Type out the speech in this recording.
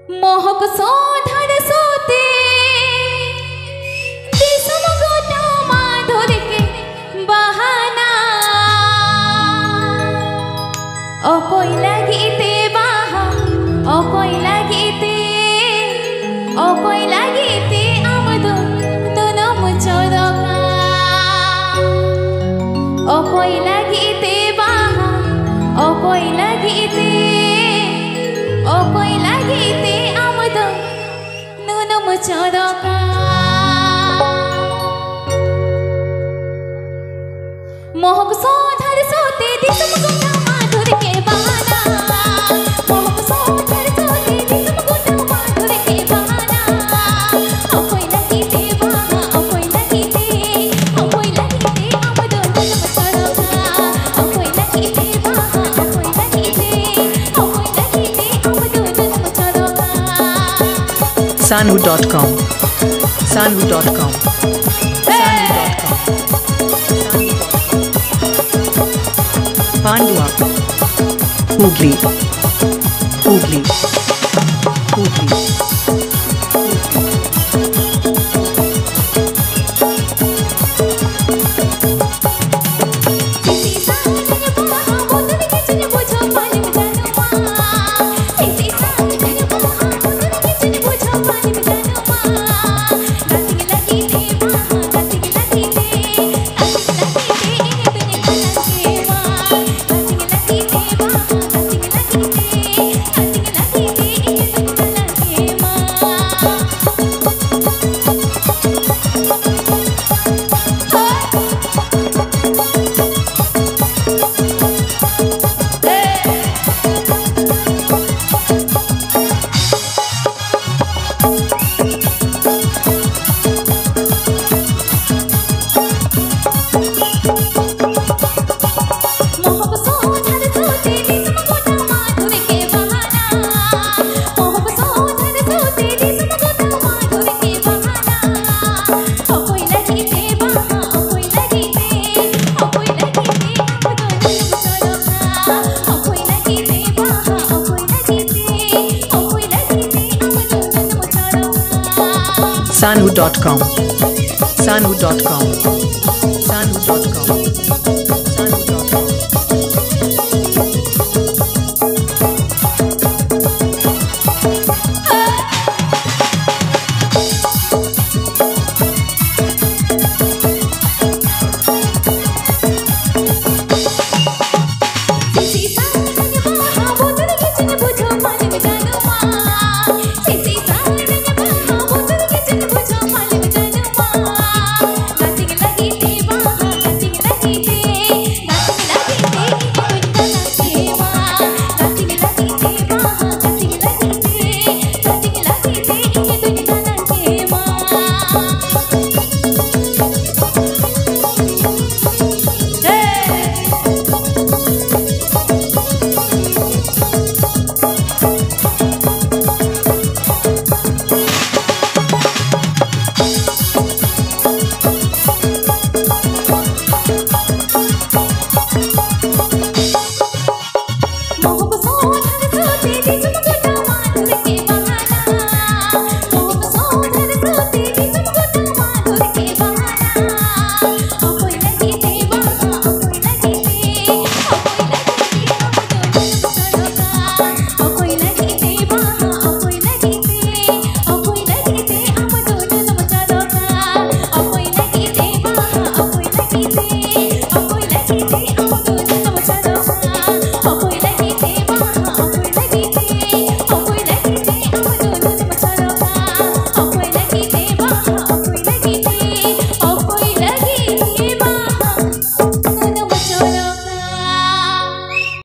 मोहक सोधर सोते दिसम गोटा माधुर के बहाना ओ कोई लगीते बाहा ओ कोई लगीते ओ कोई लगीते आमदो दोनों मुचोदोका ओ कोई लगीते बाहा ओ कोई लगीते ओ कोई लगीते आमदो दोनों मुचोदोका मोहक सोधर सोते दिसम गोटा माधुर के बहाना मोहक सोधर सोते दिसम गोटा माधुर के बहाना ओ कोई लगीते बाहा ओ कोई लगीते आमदो दोनों मुचोदोका ओ कोई लगीते बाहा ओ कोई लगीते आमदो दोनों मुचोदोका Sanhu.com Sanhu.com Pandua Hugli Hugli Hugli Sanhu.com Sanhu.com Sanhu.com